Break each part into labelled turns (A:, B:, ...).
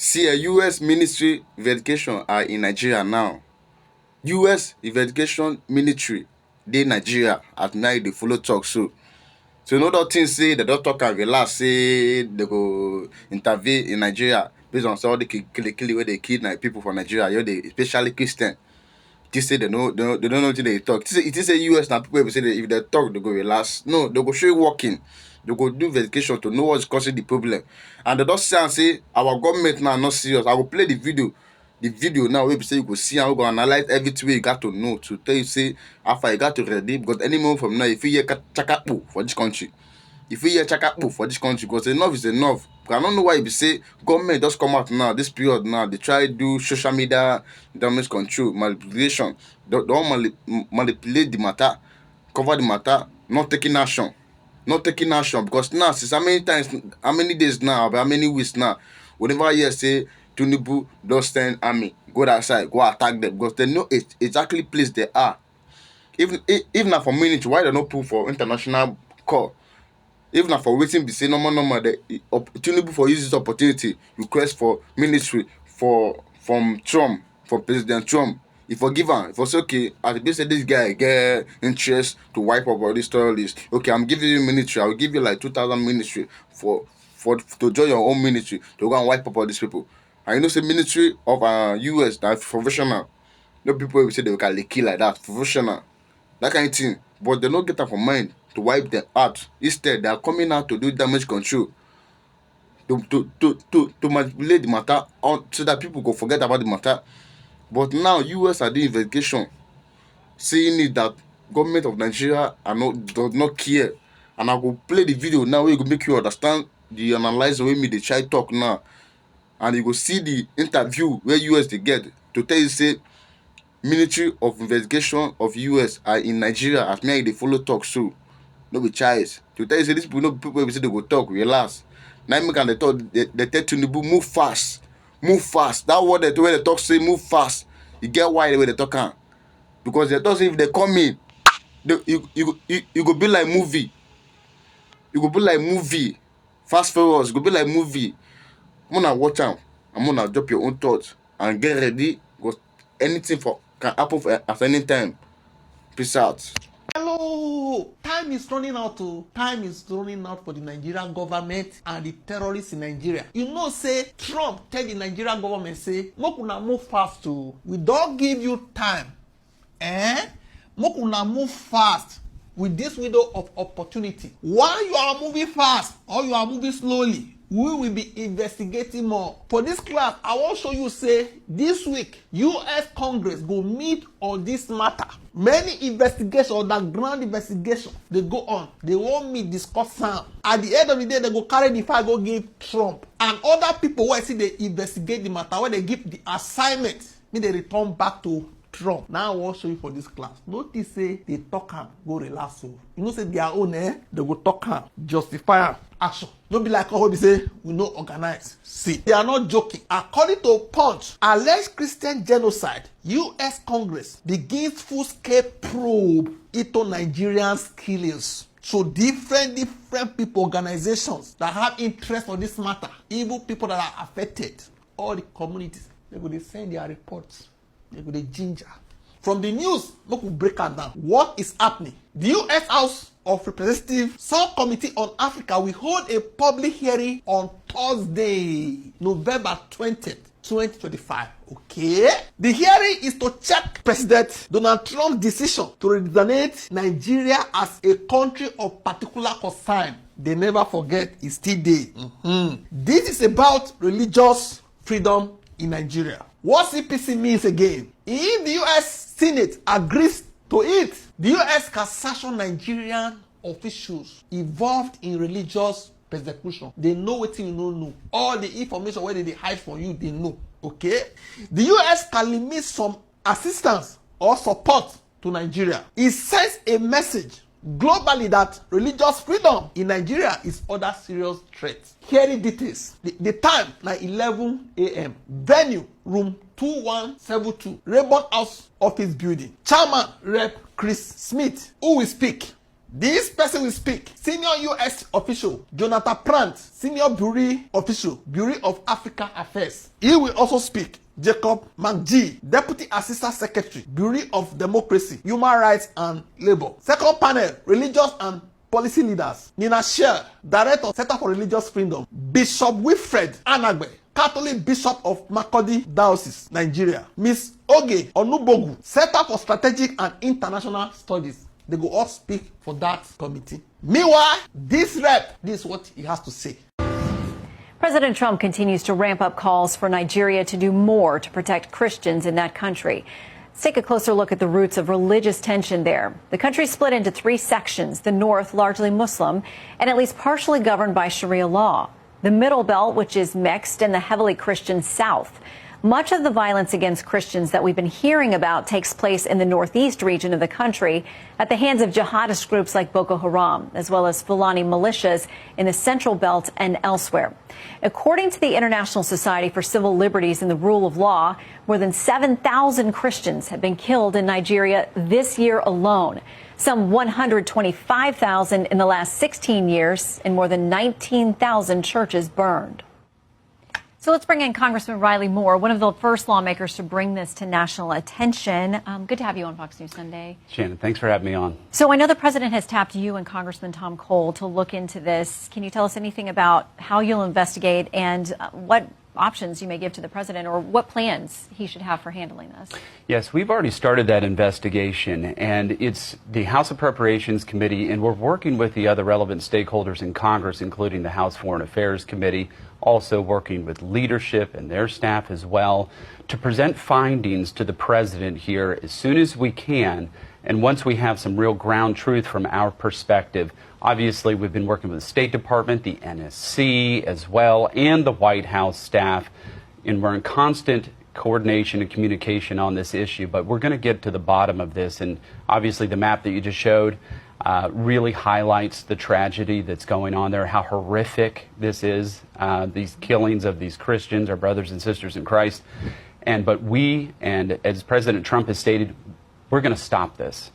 A: See, a U.S. ministry investigation are in Nigeria now. U.S. investigation military dey Nigeria at night they follow talk so. So no other things say the doctor can relax say they go intervene in Nigeria based on all the kill where they kill people from Nigeria, they especially Christian. They say they don't know what they talk. It is a US now people will say that if they talk they go relax. No, they go show you working. They go do investigation to know what's causing the problem. And they don't say our government now not serious. I will play the video. The video now we say you go see and we go analyze everything you got to know to tell you say after you got to ready because any moment from now if you hear chakapo for this country. If we hear chakapo for this country, because enough is enough. I don't know why you say government just come out now, this period now, they try to do social media damage control, manipulation. They don't manipulate the matter, cover the matter, not taking action. Not taking action because now, since how many days now, how many weeks now, whenever you say Tinubu don't send army, go outside, go attack them because they know exactly place they are. Even now for minutes, why they not pull for international call? Even for waiting be say normal the Tinubu for use this opportunity request for ministry from Trump, for President Trump. If forgive him, if was okay, as they say this guy get interest to wipe up all these terrorists. Okay, I'm giving you ministry. I will give you like 2,000 ministry for to join your own ministry to go and wipe up all these people. And you know say ministry of US that professional. No people will say they can kill like that professional. That kind of thing. But they don't get up for mind to wipe them out. Instead, they are coming out to do damage control. To manipulate the matter so that people go forget about the matter. But now US are doing investigation, saying it that government of Nigeria does not care. And I will play the video now where it will make you understand the analyze the way me they try talk now. And you will see the interview where US they get to tell you say Ministry of Investigation of US are in Nigeria as me they follow talk so. No be choice. To tell you say these people no people say they go talk, relax. Now make they talk they tell Tinubu move fast. Move fast. That word that when they talk say move fast. You get why the way they talk on. Because they talk say if they come in, you go be like movie. You go be like movie. Fast forward, you go be like movie. I'm gonna watch out. I'm gonna drop your own thoughts and get ready because anything can happen at any time. Peace out.
B: Hello! Time is running out. Time is running out for the Nigerian government and the terrorists in Nigeria. You know, say Trump tell the Nigerian government, say, make una move fast too. We don't give you time. Make una move fast with this window of opportunity. While you are moving fast or you are moving slowly, we will be investigating more. For this class, I want to show you say this week, US Congress go meet on this matter. Many investigations, underground investigation, they go on. They won't meet, discuss some. At the end of the day, they go carry the file, go give Trump. And other people where see they investigate the matter, where they give the assignment, they return back to Trump. Now I want to show you for this class. Notice say they talk am, go relax. So you know say their own they go talk am, justify am, action. Don't be like how we say we no organize. See, they are not joking. According to Punch, alleged Christian genocide, US Congress begins full-scale probe into Nigerians' killings. So different people, organizations that have interest on this matter, even people that are affected, all the communities, they go send their reports. They go ginger. From the news, we will break it down. What is happening? The U.S. House of Representatives Subcommittee on Africa will hold a public hearing on Thursday, November 20th, 2025. Okay? The hearing is to check President Donald Trump's decision to designate Nigeria as a country of particular concern. They never forget it's still there. This is about religious freedom in Nigeria. What CPC means again, if the U.S. Senate agrees to it, the U.S. can sanction Nigerian officials involved in religious persecution. They know what you don't know. All the information where they hide from you, they know. Okay? The U.S. can limit some assistance or support to Nigeria. It sends a message globally that religious freedom in Nigeria is under serious threat. Hearing details. The time na 11 a.m. Venue room 2172 Raymond House Office Building. Chairman Rep Chris Smith, who will speak. This person will speak. Senior U.S. official Jonathan Plant, senior Bureau official, Bureau of African Affairs. He will also speak. Jacob McGee, Deputy Assistant Secretary, Bureau of Democracy, Human Rights and Labour. Second panel, religious and policy leaders. Nina Shell, Director, Center for Religious Freedom. Bishop Wilfred Anagbe, Catholic Bishop of Makurdi Diocese, Nigeria. Miss Oge Onubogu, Center for Strategic and International Studies. They go all speak for that committee. Meanwhile, this is what he has to say.
C: President Trump continues to ramp up calls for Nigeria to do more to protect Christians in that country. Let's take a closer look at the roots of religious tension there. The country is split into three sections, the north largely Muslim and at least partially governed by Sharia law. The middle belt, which is mixed, and the heavily Christian south. Much of the violence against Christians that we've been hearing about takes place in the northeast region of the country at the hands of jihadist groups like Boko Haram, as well as Fulani militias in the central belt and elsewhere. According to the International Society for Civil Liberties and the Rule of Law, more than 7,000 Christians have been killed in Nigeria this year alone. Some 125,000 in the last 16 years, and more than 19,000 churches burned. So let's bring in Congressman Riley Moore, one of the first lawmakers to bring this to national attention. Good to have you on Fox News Sunday.
D: Shannon, thanks for having me on.
C: So I know the president has tapped you and Congressman Tom Cole to look into this. Can you tell us anything about how you'll investigate and what options you may give to the president, or what plans he should have for handling this?
D: Yes, we've already started that investigation, and it's the House Appropriations Committee, and we're working with the other relevant stakeholders in Congress, including the House Foreign Affairs Committee, also working with leadership and their staff as well, to present findings to the president here as soon as we can. And once we have some real ground truth from our perspective, obviously we've been working with the State Department, the NSC as well, and the White House staff, and we're in constant coordination and communication on this issue. But we're going to get to the bottom of this, and obviously the map that you just showed really highlights the tragedy that's going on there, how horrific this is, these killings of these Christians, our brothers and sisters in Christ. But we, and as President Trump has stated, we're going to stop this.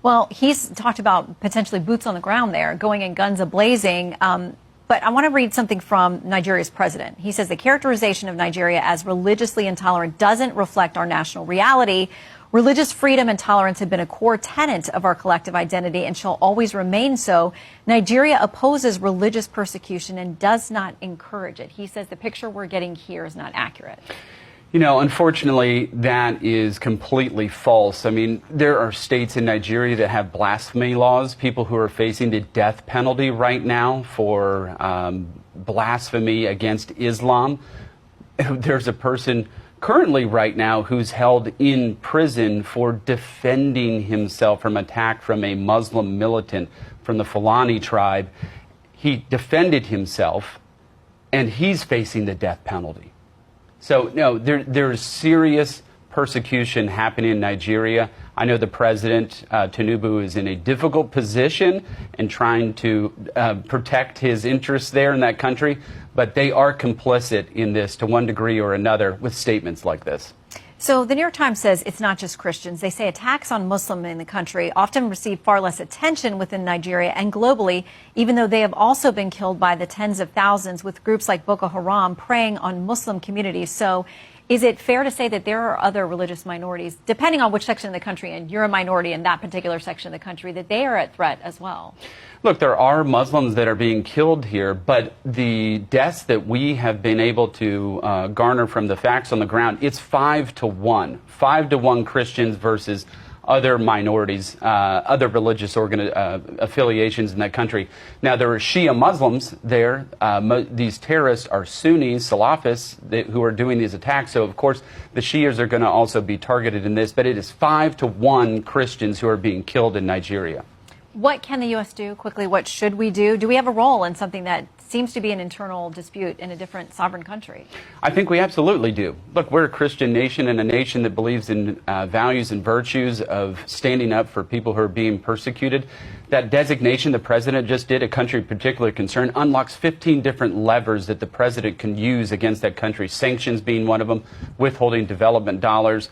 C: Well, he's talked about potentially boots on the ground there, going in guns a-blazing. But I want to read something from Nigeria's president. He says the characterization of Nigeria as religiously intolerant doesn't reflect our national reality. Religious freedom and tolerance have been a core tenet of our collective identity and shall always remain so. Nigeria opposes religious persecution and does not encourage it. He says the picture we're getting here is not accurate.
D: You know, unfortunately, that is completely false. I mean, there are states in Nigeria that have blasphemy laws, people who are facing the death penalty right now for blasphemy against Islam. There's a person currently right now who's held in prison for defending himself from attack from a Muslim militant from the Fulani tribe. He defended himself, and he's facing the death penalty. So, no, there's serious persecution happening in Nigeria. I know the president, Tinubu, is in a difficult position in trying to protect his interests there in that country, but they are complicit in this to one degree or another with statements like this.
C: So the New York Times says it's not just Christians. They say attacks on Muslims in the country often receive far less attention within Nigeria and globally, even though they have also been killed by the tens of thousands, with groups like Boko Haram preying on Muslim communities. So is it fair to say that there are other religious minorities, depending on which section of the country, and you're a minority in that particular section of the country, that they are at threat as well?
D: Look, there are Muslims that are being killed here, but the deaths that we have been able to garner from the facts on the ground, it's 5-to-1. 5-to-1 Christians versus other minorities, other religious affiliations in that country. Now, there are Shia Muslims there. These terrorists are Sunni Salafists who are doing these attacks. So, of course, the Shias are going to also be targeted in this. But it is 5-to-1 Christians who are being killed in Nigeria.
C: What can the U.S. do? Quickly, what should we do? Do we have a role in something that seems to be an internal dispute in a different sovereign country?
D: I think we absolutely do. Look, we're a Christian nation and a nation that believes in values and virtues of standing up for people who are being persecuted. That designation the president just did, a country of particular concern, unlocks 15 different levers that the president can use against that country, sanctions being one of them, withholding development dollars.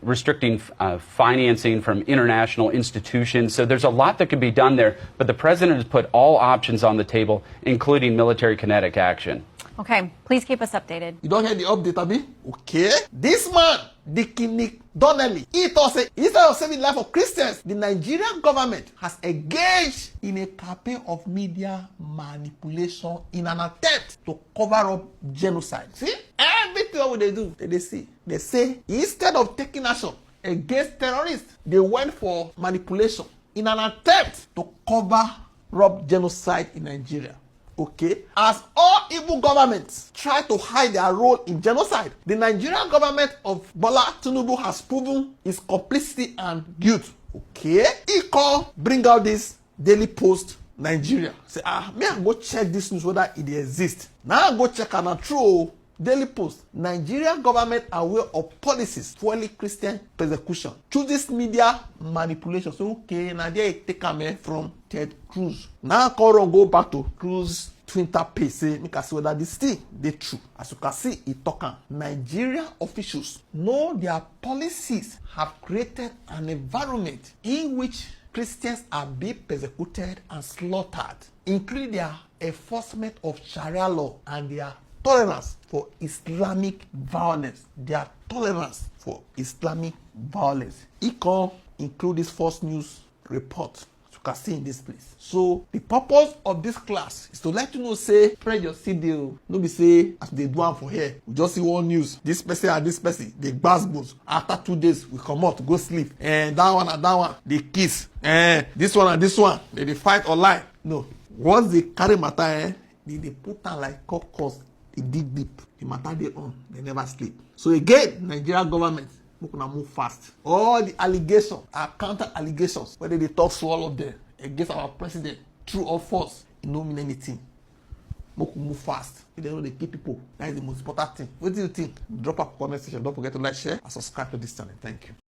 D: restricting financing from international institutions. So there's a lot that could be done there. But the president has put all options on the table, including military kinetic action.
C: Okay, please keep us updated.
B: You don't hear the update, Abi? Okay. This man, Nick Donnelly, he thought say, instead of saving the life of Christians, the Nigerian government has engaged in a campaign of media manipulation in an attempt to cover up genocide. See? Everything what they do, they see. They say, instead of taking action against terrorists, they went for manipulation in an attempt to cover up genocide in Nigeria. Okay, as all evil governments try to hide their role in genocide, the Nigerian government of Bola Tinubu has proven its complicity and guilt. Okay, he called bring out this Daily Post Nigeria. Say, me I go check this news whether it exists. Now I go check and true. Daily Post, Nigerian government aware of policies fueling Christian persecution. Through this media manipulation. So okay, now they take a from Ted Cruz. Now I go back to Cruz Twitter page. Say, make us see whether this thing they true. As you can see, it talking. Nigerian officials know their policies have created an environment in which Christians are being persecuted and slaughtered, including their enforcement of Sharia law and their tolerance for Islamic violence. Their tolerance for Islamic violence. It can include this false news report, as you can see in this place. So the purpose of this class is to let you know, say, spread your CD. No be say, as they do one for here, we just see one news. This person and this person, they gbasgbos. After 2 days, we come out to go sleep. And that one and that one, they kiss. And this one and this one, they fight online. No. Once they carry matter, they put on like cockles. They dig deep. The matter they on. They never sleep. So again, Nigerian government, we gonna move fast. All the allegations are counter allegations. Whether they talk to all of them against our president, true or false, it don't mean anything. We can move fast. If they know they keep people, that is the most important thing. What do you think? Drop a comment section. Don't forget to like, share, and subscribe to this channel. Thank you.